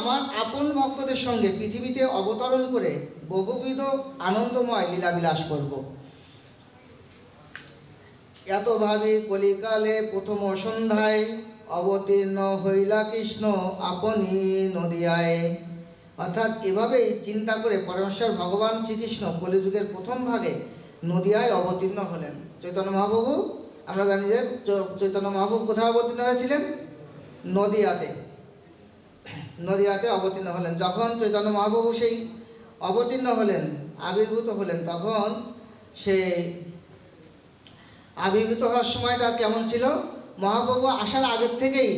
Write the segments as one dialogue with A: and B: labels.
A: আমার আপন ভক্তদের সঙ্গে পৃথিবীতে অবতরণ করে বহুবিধ আনন্দময় লীলাবিলাস করব। এতভাবে কলিকালে প্রথম সন্ধ্যায় অবতীর্ণ হইলা কৃষ্ণ আপনি নদিয়ায়। অর্থাৎ এভাবেই চিন্তা করে পরমেশ্বর ভগবান শ্রীকৃষ্ণ কলিযুগের প্রথম ভাগে নদিয়ায় অবতীর্ণ হলেন। চৈতন্য মহাপ্রভু, আমরা জানি যে চৈতন্য মহাপ্রভু কোথায় অবতীর্ণ হয়েছিলেন? নদিয়াতে। নদিয়াতে অবতীর্ণ হলেন। যখন চৈতন্য মহাপ্রভু সেই অবতীর্ণ হলেন, আবির্ভূত হলেন, তখন সেই আবির্ভূত হওয়ার সময়টা কেমন ছিল? মহাপ্রভু আসার আগের থেকেই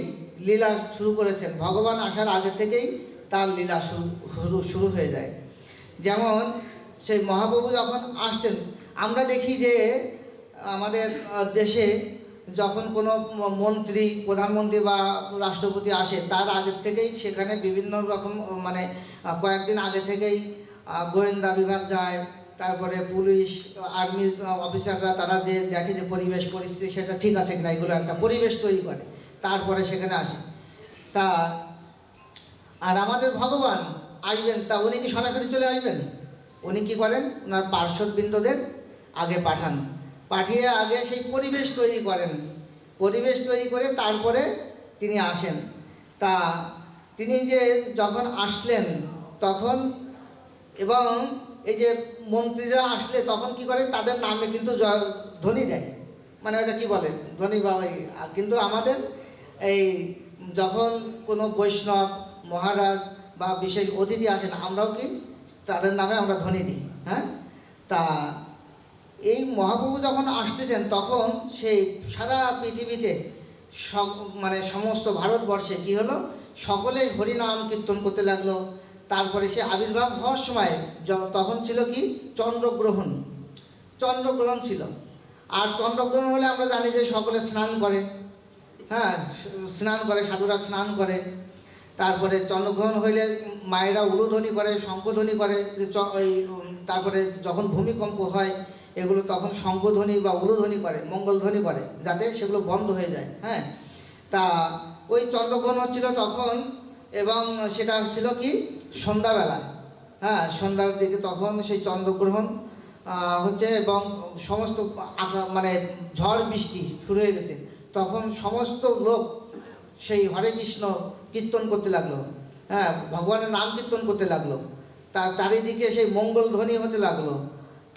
A: লীলা শুরু করেছেন। ভগবান আসার আগে থেকেই তার লীলা শুরু হয়ে যায়। যেমন সেই মহাপ্রভু যখন আসছেন, আমরা দেখি যে আমাদের দেশে যখন কোনো মন্ত্রী, প্রধানমন্ত্রী বা রাষ্ট্রপতি আসে, তার আগের থেকেই সেখানে বিভিন্ন রকম মানে কয়েকদিন আগে থেকেই গোয়েন্দা বিভাগ যায়, তারপরে পুলিশ, আর্মির অফিসাররা, তারা যে দেখে যে পরিবেশ পরিস্থিতি সেটা ঠিক আছে কিনা, এগুলো একটা পরিবেশ তৈরি করে, তারপরে সেখানে আসে। তা আর আমাদের ভগবান আসবেন, তা উনি কি সরাসরি চলে আসবেন? উনি কি করেন? ওনার পার্শ্ববৃন্দদের আগে পাঠান, পাঠিয়ে আগে সেই পরিবেশ তৈরি করেন, পরিবেশ তৈরি করে তারপরে তিনি আসেন। তা তিনি যে যখন আসলেন তখন, এবং এই যে মন্ত্রীরা আসলে তখন কি করে? তাদের নামে কিন্তু ধ্বনি দেয়, মানে ওটা কি বলে, ধ্বনি বা কিন্তু আমাদের এই যখন কোনো বৈষ্ণব মহারাজ বা বিশেষ অতিথি আসেন, আমরাও কি তাদের নামে আমরা ধ্বনি দিই। হ্যাঁ, তা এই মহাপ্রভু যখন আসতেছেন তখন সেই সারা পৃথিবীতে মানে সমস্ত ভারতবর্ষে কি হলো? সকলে হরিনাম কীর্তন করতে লাগলো। তারপরে সে আবির্ভাব হওয়ার সময় তখন ছিল কি? চন্দ্রগ্রহণ। চন্দ্রগ্রহণ ছিল। আর চন্দ্রগ্রহণ হলে আমরা জানি যে সকলে স্নান করে। হ্যাঁ, স্নান করে, সাধুরা স্নান করে। তারপরে চন্দ্রগ্রহণ হইলে মায়েরা উলুধ্বনি করে, শঙ্খধ্বনি করে, যে তারপরে যখন ভূমিকম্প হয় এগুলো তখন শঙ্খধ্বনি বা উলুধ্বনি করে, মঙ্গলধ্বনি করে, যাতে সেগুলো বন্ধ হয়ে যায়। হ্যাঁ, তা ওই চন্দ্রগ্রহণ হচ্ছিল তখন, এবং সেটা ছিল কি? সন্ধ্যাবেলা। হ্যাঁ, সন্ধ্যার দিকে তখন সেই চন্দ্রগ্রহণ হচ্ছে, এবং সমস্ত মানে ঝড় বৃষ্টি শুরু হয়ে গেছে। তখন সমস্ত লোক সেই হরে কৃষ্ণ কীর্তন করতে লাগলো। হ্যাঁ, ভগবানের নাম কীর্তন করতে লাগলো। তার চারিদিকে সেই মঙ্গল ধ্বনি হতে লাগলো।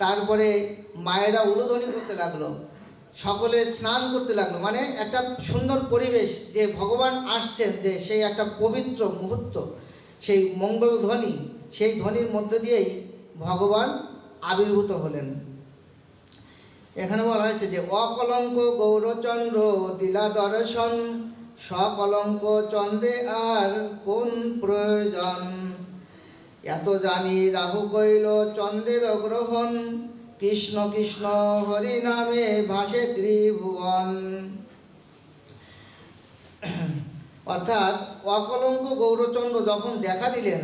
A: তারপরে মায়েরা উলুধ্বনি করতে লাগলো, সকলে স্নান করতে লাগলো। মানে একটা সুন্দর পরিবেশ, যে ভগবান আসছেন, যে সেই একটা পবিত্র মুহূর্ত, সেই মঙ্গল ধ্বনি, সেই ধ্বনির মধ্যে দিয়েই ভগবান আবির্ভূত হলেন। এখানে বলা হয়েছে যে অকলঙ্ক গৌরচন্দ্র দিলা দর্শন, সকলঙ্ক চন্দ্রে আর কোন প্রয়োজন। এত জানি রাহু কইল চন্দ্রের গ্রহণ, কৃষ্ণ কৃষ্ণ হরি নামে ভাসে ত্রিভুবন। অর্থাৎ অকলঙ্ক গৌরচন্দ্র যখন দেখা দিলেন,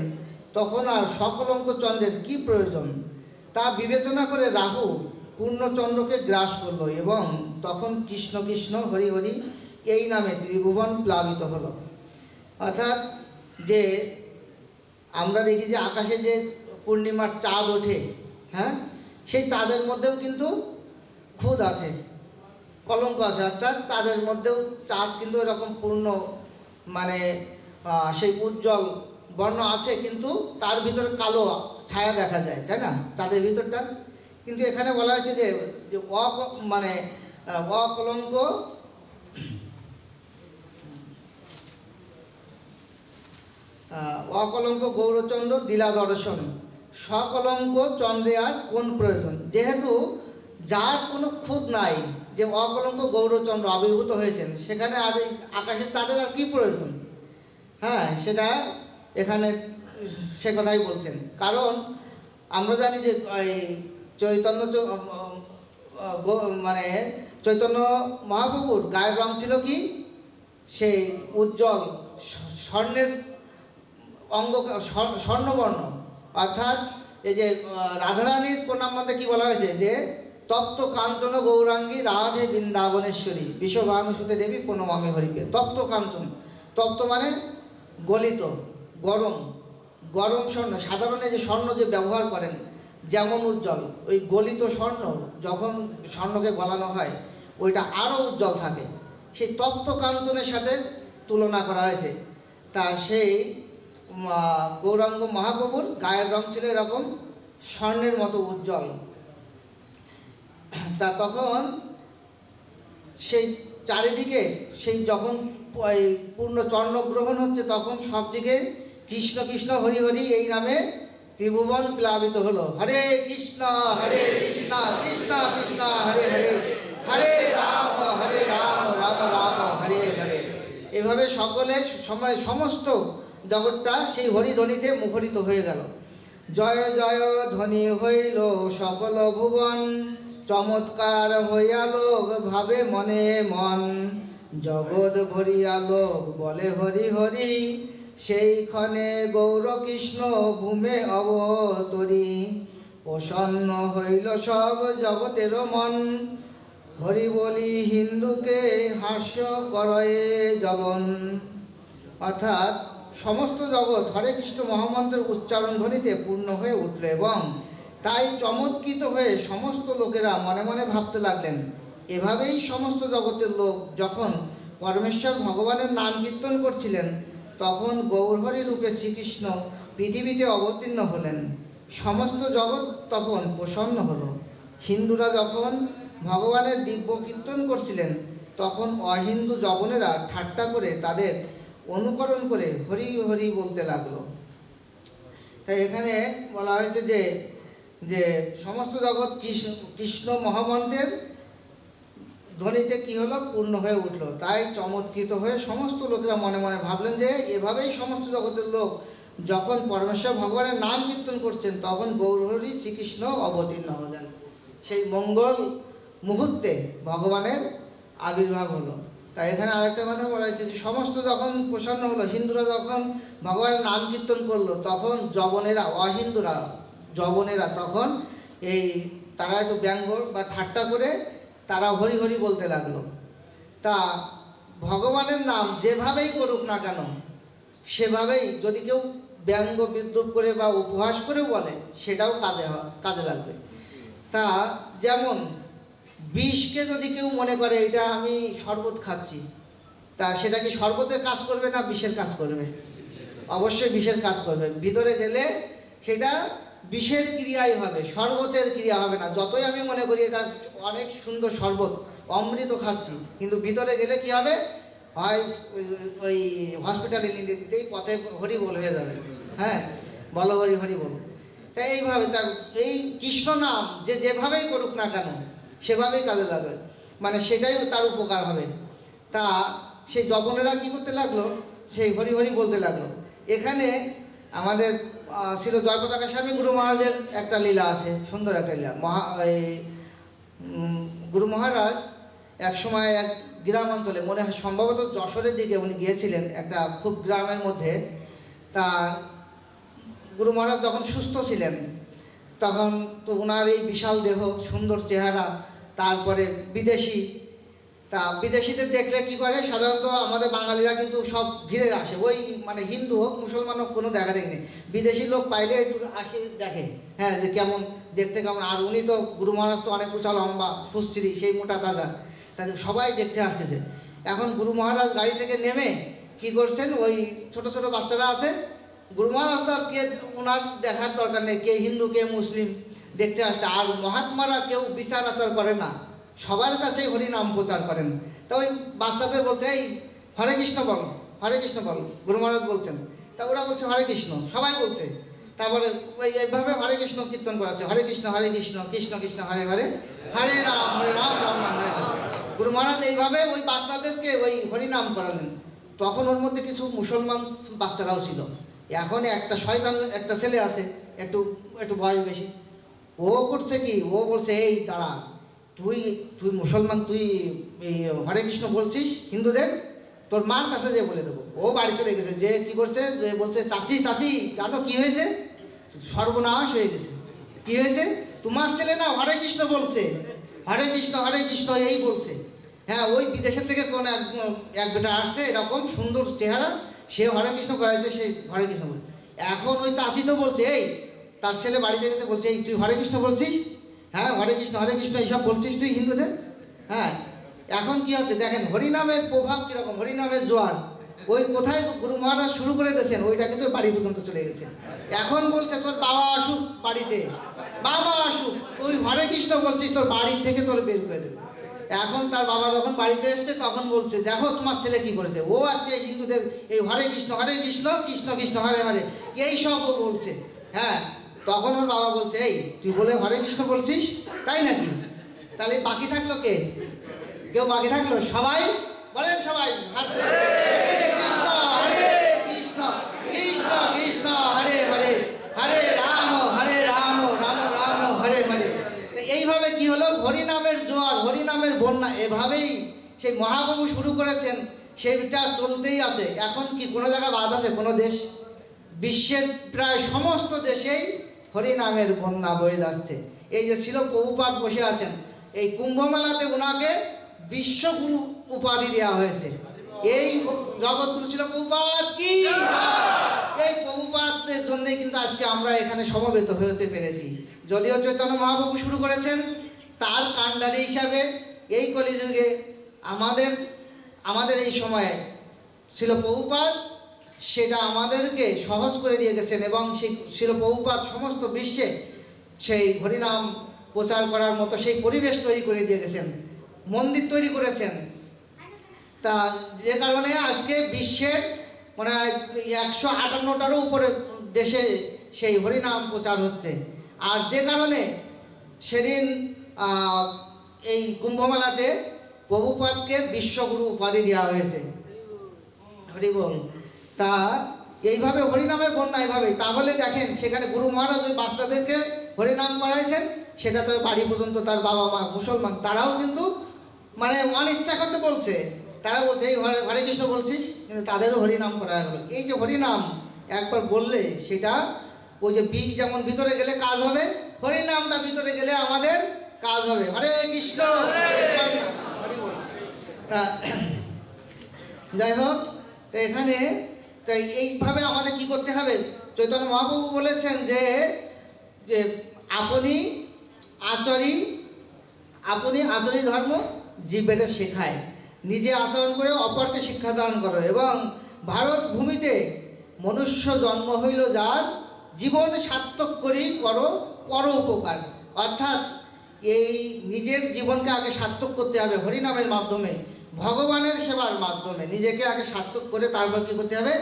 A: তখন আর সকলঙ্ক চন্দ্রের কি প্রয়োজন, তা বিবেচনা করে রাহু পূর্ণচন্দ্রকে গ্রাস করল, এবং তখন কৃষ্ণ কৃষ্ণ হরি হরি এই নামে ত্রিভুবন প্লাবিত হলো। অর্থাৎ যে আমরা দেখি যে আকাশে যে পূর্ণিমার চাঁদ ওঠে, হ্যাঁ, সেই চাঁদের মধ্যেও কিন্তু খুদ আছে, কলঙ্ক আছে। অর্থাৎ চাঁদের মধ্যেও চাঁদ কিন্তু এরকম পূর্ণ মানে সেই উজ্জ্বল বর্ণ আছে, কিন্তু তার ভিতরে কালো ছায়া দেখা যায়, তাই না, চাঁদের ভিতরটা। কিন্তু এখানে বলা হয়েছে যে মানে অকলঙ্ক অকলঙ্ক গৌরচন্দ্র দিলা দর্শন, সকলঙ্ক চন্দ্রে আর কোন প্রয়োজন। যেহেতু যার কোনো খুঁত নাই, যে অকলঙ্ক গৌরচন্দ্র আবির্ভূত হয়েছেন, সেখানে আর এই আকাশের চাঁদের আর কী প্রয়োজন। হ্যাঁ, সেটা এখানে সে কথাই বলছেন। কারণ আমরা জানি যে চৈতন্য মানে চৈতন্য মহাপ্রভুর গায়ের রং ছিল কি? সেই উজ্জ্বল স্বর্ণের অঙ্গ, স্বর্ণবর্ণ। অর্থাৎ এই যে রাধারানীর প্রণাম মধ্যে কী বলা হয়েছে? যে তপ্ত কাঞ্চন গৌরাঙ্গী রাধে বৃন্দাবনেশ্বরী বিশ্বভানুসুতে দেবী প্রণমামি হরিকে। তপ্ত কাঞ্চন, তপ্ত মানে গলিত, গরম গরম স্বর্ণ, সাধারণ যে স্বর্ণ যে ব্যবহার করেন যেমন উজ্জ্বল, ওই গলিত স্বর্ণ যখন স্বর্ণকে গলানো হয় ওইটা আরও উজ্জ্বল থাকে, সেই তপ্ত কাঞ্চনের সাথে তুলনা করা হয়েছে। তা সেই গৌরাঙ্গ মহাপ্রভুর গায়ের রং ছিল এরকম স্বর্ণের মতো উজ্জ্বল। তা তখন সেই চারিদিকে সেই যখন পূর্ণ চন্দ্রগ্রহণ হচ্ছে তখন সব দিকে কৃষ্ণ কৃষ্ণ হরি হরি এই নামে ত্রিভুবন প্লাবিত হলো। হরে কৃষ্ণ কৃষ্ণ কৃষ্ণ হরে হরে, হরে রাম রাম রাম হরে হরে। এভাবে সকলে সমস্ত জগৎটা সেই হরিধ্বনিতে মুখরিত হয়ে গেল। জয় জয় ধ্বনি হইল সকল ভুবন, চমৎকার হইয়া লোক ভাবে মনে মন, জগৎ ভরিয়া লোক বলে হরি হরি, সেইখানে গৌরকৃষ্ণ ভূমে অবতরী, প্রসন্ন হইল সব জগতের মন, হরি বলি হিন্দুকে হাস্য করয়ে জবন। অর্থাৎ সমস্ত জগৎ হরে কৃষ্ণ মহামন্ত্রের উচ্চারণ ধ্বনিতে পূর্ণ হয়ে উঠল এবং তাই চমৎকৃত হয়ে সমস্ত লোকেরা মনে মনে ভাবতে লাগলেন। এভাবেই সমস্ত জগতের লোক যখন পরমেশ্বর ভগবানের নাম কীর্তন করছিলেন তখন গৌরহরি রূপে শ্রীকৃষ্ণ পৃথিবীতে অবতীর্ণ হলেন। সমস্ত জগৎ তখন প্রসন্ন হলো। হিন্দুরা যখন ভগবানের দিব্য কীর্তন করছিলেন তখন অহিন্দু জবনেরা ঠাট্টা করে তাদের অনুকরণ করে হরি হরি বলতে লাগলো। তাই এখানে বলা হয়েছে যে যে সমস্ত জগৎ কৃষ্ণ মহামন্ত্রের ধ্বনিতে কি হলো পূর্ণ হয়ে উঠল। তাই চমৎকৃত হয়ে সমস্ত লোকেরা মনে মনে ভাবলেন যে এভাবেই সমস্ত জগতের লোক যখন পরমেশ্বর ভগবানের নাম কীর্তন করছেন তখন গৌরহরি শ্রীকৃষ্ণ অবতীর্ণ হলেন। সেই মঙ্গল মুহূর্তে ভগবানের আবির্ভাব হলো। তাই এখানে আরেকটা কথা বলা হয়েছে যে সমস্ত যখন প্রসন্ন হলো, হিন্দুরা যখন ভগবানের নাম কীর্তন করলো তখন যবনেরা অহিন্দুরা যবনেরা তখন এই তারা একটু ব্যঙ্গ বা ঠাট্টা করে তারা হরি হরি বলতে লাগলো। তা ভগবানের নাম যেভাবেই করুক না কেন সেভাবেই যদি কেউ ব্যঙ্গ বিদ্রুপ করে বা উপহাস করেও বলে সেটাও কাজে লাগবে। তা যেমন বিষকে যদি কেউ মনে করে এটা আমি শরবত খাচ্ছি, তা সেটা কি শরবতের কাজ করবে না বিষের কাজ করবে? অবশ্যই বিষের কাজ করবে। ভিতরে গেলে সেটা বিষের ক্রিয়াই হবে, শরবতের ক্রিয়া হবে না। যতই আমি মনে করি এটা অনেক সুন্দর শরবত, অমৃত খাচ্ছি, কিন্তু ভিতরে গেলে কি হবে, হয় ওই হসপিটালে নিয়ে দিতেই পথে হরি বল হয়ে যাবে। হ্যাঁ, বলো হরি হরি বল। তাই এইভাবে এই কৃষ্ণ নাম যে যেভাবেই করুক না কেন সেভাবেই কাজে লাগবে, মানে সেটাই তার উপকার হবে। তা সেই যবনেরা কী করতে লাগলো, সেই হরি হরি বলতে লাগলো। এখানে আমাদের ছিল জয়পতাকা স্বামী গুরু মহারাজের একটা লীলা আছে, সুন্দর একটা লীলা। গুরু মহারাজ এক সময় এক গ্রাম অঞ্চলে, মনে হয় সম্ভবত যশোরের দিকে উনি গিয়েছিলেন, একটা খুব গ্রামের মধ্যে। তা গুরু মহারাজ যখন সুস্থ ছিলেন তখন তো ওনার এই বিশাল দেহ, সুন্দর চেহারা, তারপরে বিদেশি। তা বিদেশিদের দেখলে কি করে, সাধারণত আমাদের বাঙালিরা কিন্তু সব ঘিরে আসে, ওই মানে হিন্দু হোক মুসলমান হোক কোনো দেখা দেখি নেই, বিদেশি লোক পাইলে একটু আসে দেখে, হ্যাঁ, যে কেমন দেখতে কেমন। আর উনি তো গুরু মহারাজ তো অনেক উঁচা লম্বা সুস্থিরি, সেই মোটা তাজা, তাদের সবাই দেখতে আসতেছে। এখন গুরু মহারাজ গাড়ি থেকে নেমে কি করছেন, ওই ছোট ছোট বাচ্চারা আছে, গুরু মহারাজ তো আর কে ওনার দেখার দরকার নেই, কে হিন্দু কে মুসলিম দেখতে আসছে। আর মহাত্মারা কেউ বিচার আচার করে না, সবার কাছেই হরিনাম প্রচার করেন। তা ওই বাচ্চাদের বলছে, এই হরে কৃষ্ণ বল, হরে কৃষ্ণ বল, গুরু মহারাজ বলছেন। তা ওরা বলছে হরে কৃষ্ণ, সবাই বলছে। তারপরে ওই এইভাবে হরে কৃষ্ণ কীর্তন করাচ্ছে, হরে কৃষ্ণ কৃষ্ণ কৃষ্ণ হরে হরে, হরে রাম রাম রাম হরে হরে। গুরু মহারাজ এইভাবে ওই বাচ্চাদেরকে ওই হরিনাম করালেন। তখন ওর মধ্যে কিছু মুসলমান বাচ্চারাও ছিল। এখন একটা শয়তান একটা ছেলে আছে, একটু একটু বয়স বেশি, ও করছে কি, ও বলছে, এই দাঁড়া, তুই মুসলমান, তুই এই হরে কৃষ্ণ বলছিস হিন্দুদের, তোর মার কাছে যে বলে দেবো। ও বাড়ি চলে গেছে, যে কি করছে, যে বলছে, চাচি চাচি জানো কি হয়েছে, সর্বনাশ হয়ে গেছে। কি হয়েছে, তোমার ছেলে না হরে কৃষ্ণ বলছে, হরে কৃষ্ণ এই বলছে। হ্যাঁ, ওই বিদেশের থেকে কোন এক বেটা আসছে, এরকম সুন্দর চেহারা, সে হরে কৃষ্ণ করাইছে, সে হরে কৃষ্ণ বলছে। এখন ওই চাষি তো বলছে, এই তার ছেলে বাড়িতে গেছে, বলছে এই তুই হরে কৃষ্ণ বলছিস, হ্যাঁ হরে কৃষ্ণ এইসব বলছিস তুই হিন্দুদের। হ্যাঁ, এখন কি হচ্ছে দেখেন, হরিনামের প্রভাব কীরকম, হরিনামের জোয়ার। ওই কোথায় গুরু মহারাজ শুরু করে দিয়েছেন, ওইটা কিন্তু বাড়ি পর্যন্ত চলে গেছে। এখন বলছে তোর বাবা আসুক বাড়িতে, বাবা আসুক, তুই হরে কৃষ্ণ বলছিস, তোর বাড়ির থেকে তোর বের করে দেবে। এখন তার বাবা যখন বাড়িতে এসছে তখন বলছে, দেখো তোমার ছেলে কি করেছে, ও আজকে হিন্দুদের এই হরে কৃষ্ণ কৃষ্ণ কৃষ্ণ হরে হরে এই সব ও বলছে। হ্যাঁ, তখন ওর বাবা বলছে, এই তুই বলে হরে কৃষ্ণ বলছিস, তাই নাকি? তাহলে বাকি থাকলো কে? কেউ বাকি থাকলো? সবাই বলেন, সবাই হাত তুলে, হরে কৃষ্ণ কৃষ্ণ কৃষ্ণ হরে হরে, হরে রাম রাম রাম হরে হরে। এইভাবে কি হলো, হরিনামের জোয়ার, হরিনামের বন্যা, এভাবেই সেই মহাপ্রভু শুরু করেছেন, সেই বিচার চলতেই আছে। এখন কি কোনো জায়গায় বাদ আছে? কোনো দেশ? বিশ্বের প্রায় সমস্ত দেশেই হরিনামের বন্যা বয়ে যাচ্ছে। এই যে ছিল প্রভুপাদ বসে আছেন, এই কুম্ভমেলাতে ওনাকে বিশ্বগুরু উপাধি দেওয়া হয়েছে। এই জগৎগুরু ছিল প্রভুপাদ কি, এই প্রভুপাদের জন্যই কিন্তু আজকে আমরা এখানে সমবেত হতে পেরেছি। যদিও চৈতন্য মহাপ্রভু শুরু করেছেন, তার কাণ্ডারি হিসাবে এই কলিযুগে আমাদের এই সময়ে ছিল প্রভুপাদ, সেটা আমাদেরকে সহজ করে দিয়ে গেছেন। এবং সেই ছিল প্রভুপাদ সমস্ত বিশ্বে সেই হরিনাম প্রচার করার মতো সেই পরিবেশ তৈরি করে দিয়ে গেছেন, মন্দির তৈরি করেছেন। তা যে কারণে আজকে বিশ্বের মানে 158টারও উপরে দেশে সেই হরিনাম প্রচার হচ্ছে। আর যে কারণে সেদিন এই কুম্ভমেলাতে প্রভুপাদকে বিশ্বগুরু উপাধি দেওয়া হয়েছে। হরি বল। তা এইভাবে হরিনামের বন্যা এইভাবেই। তাহলে দেখেন, সেখানে গুরু মহারাজ ওই বাচ্চাদেরকে হরিনাম করাইছেন, সেটা তার বাড়ি পর্যন্ত তার বাবা মা মুসলমান, তারাও কিন্তু মানে অনিচ্ছা করতে বলছে, তারা বলছে এই হরে কৃষ্ণ বলছিস, কিন্তু তাদেরও হরিনাম করা হলো। এই যে হরিনাম একবার বললে সেটা ওই যে বীজ যেমন ভিতরে গেলে কাজ হবে, হরিনামটা ভিতরে গেলে আমাদের কাজ হবে। হরে কৃষ্ণ হরি বল। তা যাই হোক, তো এখানে তাই এইভাবে আমাদের কি করতে হবে, চৈতন্য মহাপ্রভু বলেছেন যে যে আপনি আচরি ধর্ম জীবেরা শেখায়, নিজে আচরণ করে অপরকে শিক্ষাদান করো। এবং ভারত ভূমিতে মনুষ্য জন্ম হইল যার, জীবন সার্থক করেই করো পর উপকার। অর্থাৎ এই নিজের জীবনকে আগে সার্থক করতে হবে হরিনামের মাধ্যমে, ভগবানের সেবার মাধ্যমে নিজেকে আগে সার্থক করে তারপর কী করতে হবে,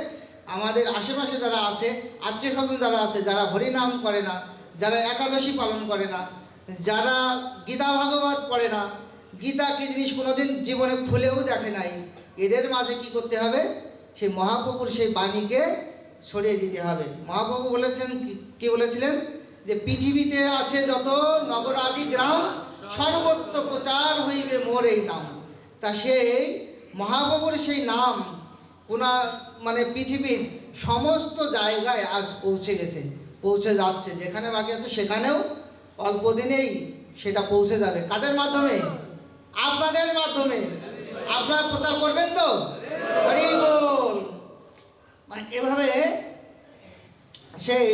A: আমাদের আশেপাশে যারা আছে, আত্মীয় স্বজন যারা আছে, যারা হরিনাম করে না, যারা একাদশী পালন করে না, যারা গীতা ভাগবত পড়ে না, গীতা কী জিনিস কোনোদিন জীবনে খুলেও দেখে নাই, এদের মাঝে কি করতে হবে, সেই মহাপ্রভুর সেই বাণীকে ছড়িয়ে দিতে হবে। মহাপ্রভু বলেছেন, কি বলেছিলেন, যে পৃথিবীতে আছে যত নগরাদি গ্রাম, সর্বত্র প্রচার হইবে মোর এই নাম। তা সেই মহাপ্রভুর সেই নাম মানে পৃথিবীর সমস্ত জায়গায় আজ পৌঁছে যাচ্ছে। যেখানে বাকি আছে সেখানেও অল্প দিনেই সেটা পৌঁছে যাবে। কাদের মাধ্যমে? আপনাদের মাধ্যমে। আপনারা প্রচার করবেন তো? হরি বল। এভাবে সেই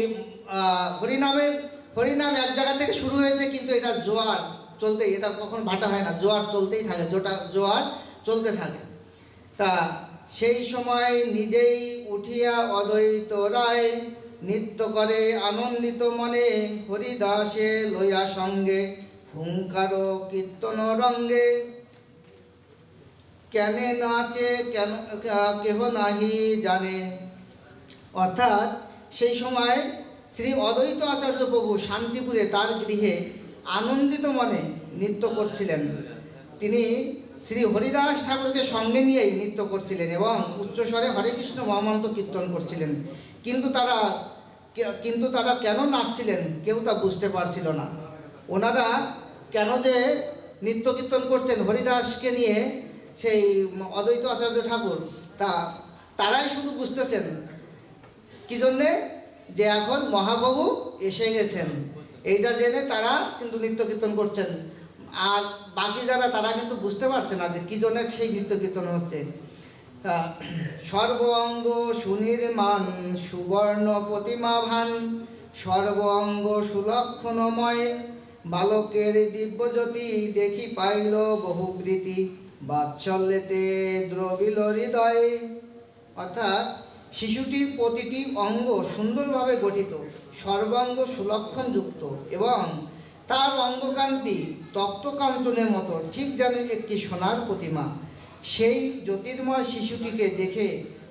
A: হরিনাম এক জায়গা থেকে শুরু হয়েছে, কিন্তু এটা জোয়ার চলতেই, এটা কখনো ভাটা হয় না, জোয়ার চলতেই থাকে, জোয়ার চলতে থাকে। তা সেই সময় নিজেই উঠিয়া অদ্বৈত রায়, নৃত্য করে আনন্দিত মনে, হরিদাসে লইয়া সঙ্গে, হুঙ্কার কীর্তন রঙ্গে, কেনে নাচে কেহ নাহি জানে। অর্থাৎ সেই সময় শ্রী অদ্বৈত আচার্য প্রভু শান্তিপুরে তার গৃহে আনন্দিত মনে নৃত্য করছিলেন। তিনি শ্রী হরিদাস ঠাকুরকে সঙ্গে নিয়েই নৃত্য করছিলেন এবং উচ্চস্বরে হরে কৃষ্ণ মহামন্ত্র কীর্তন করছিলেন। কিন্তু তারা কেন নাচছিলেন কেউ তা বুঝতে পারছিল না। ওনারা কেন যে নৃত্য কীর্তন করছেন হরিদাসকে নিয়ে, সেই অদ্বৈত আচার্য ঠাকুর, তারাই শুধু বুঝতেছেন। কি জন্যে? যে এখন মহাপ্রভু এসে গেছেন, এইটা জেনে তারা কিন্তু নৃত্য কীর্তন করছেন। আর বাকি যারা, তারা কিন্তু বুঝতে পারছে না যে কী জন্য সেই নৃত্য কীর্তন হচ্ছে। তা সর্ব অঙ্গ সুনির্মাণ সুবর্ণ প্রতিমাভান, সর্ব অঙ্গ সুলক্ষণময়, বালকের দিব্যজ্যোতি দেখি পাইল বহুকৃতি, বাৎসল্যেতে দ্রবিল হৃদয়। অর্থাৎ শিশুটির প্রতিটি অঙ্গ সুন্দরভাবে গঠিত, সর্বাঙ্গ সুলক্ষণযুক্ত এবং তার অঙ্গকান্তি তপ্তকাঞ্চনের মতো, ঠিক যেন একটি সোনার প্রতিমা। সেই জ্যোতির্ময় শিশুটিকে দেখে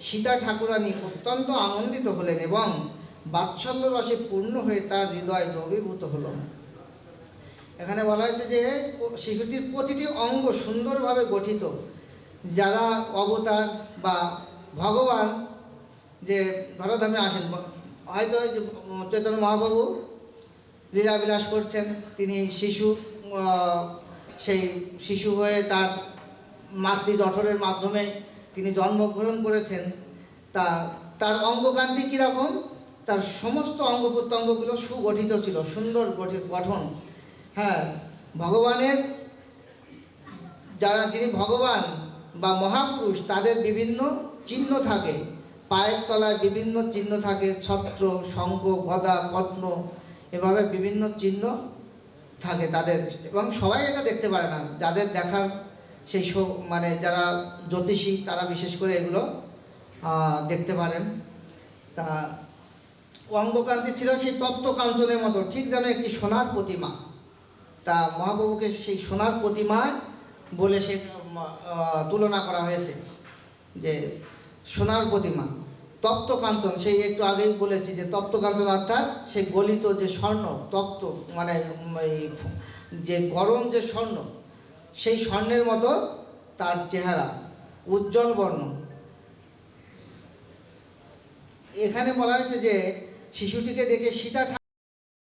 A: সীতা ঠাকুরানী অত্যন্ত আনন্দিত হলেন এবং বাৎসল্য রসে পূর্ণ হয়ে তার হৃদয় দ্রবীভূত হল। এখানে বলা হয়েছে যে শিশুটির প্রতিটি অঙ্গ সুন্দরভাবে গঠিত। যারা অবতার বা ভগবান যে ধরাধামে আসেন, হয়তো চৈতন্য মহাপ্রভু লীলাবিলাস করছেন, তিনি শিশু, সেই শিশু হয়ে তার মাতৃ জঠরের মাধ্যমে তিনি জন্মগ্রহণ করেছেন। তার অঙ্গকান্তি কীরকম? তার সমস্ত অঙ্গ প্রত্যঙ্গগুলো সুগঠিত ছিল, সুন্দর গঠন। হ্যাঁ, ভগবানের যিনি ভগবান বা মহাপুরুষ, তাদের বিভিন্ন চিহ্ন থাকে, পায়ের তলায় বিভিন্ন চিহ্ন থাকে, ছত্র, শঙ্খ, গদা, পদ্ম, এভাবে বিভিন্ন চিহ্ন থাকে তাদের, এবং সবাই এটা দেখতে পারে না। যাদের দেখার সেই মানে যারা জ্যোতিষী, তারা বিশেষ করে এগুলো দেখতে পারেন। তা অঙ্গকান্তি ছিল সেই তপ্ত কাঞ্চনের মতো, ঠিক যেন একটি সোনার প্রতিমা। তা মহাপ্রভুকে সেই সোনার প্রতিমায় বলে সে তুলনা করা হয়েছে, যে সোনার প্রতিমা তপ্ত কাঞ্চন। সেই একটু আগেই বলেছি যে তপ্ত কাঞ্চন অর্থাৎ সেই গলিত যে স্বর্ণ, তপ্ত মানে যে গরম যে স্বর্ণ, সেই স্বর্ণের মতো তার চেহারা, উজ্জ্বল বর্ণ। এখানে বলা হয়েছে যে শিশুটিকে দেখে সীতা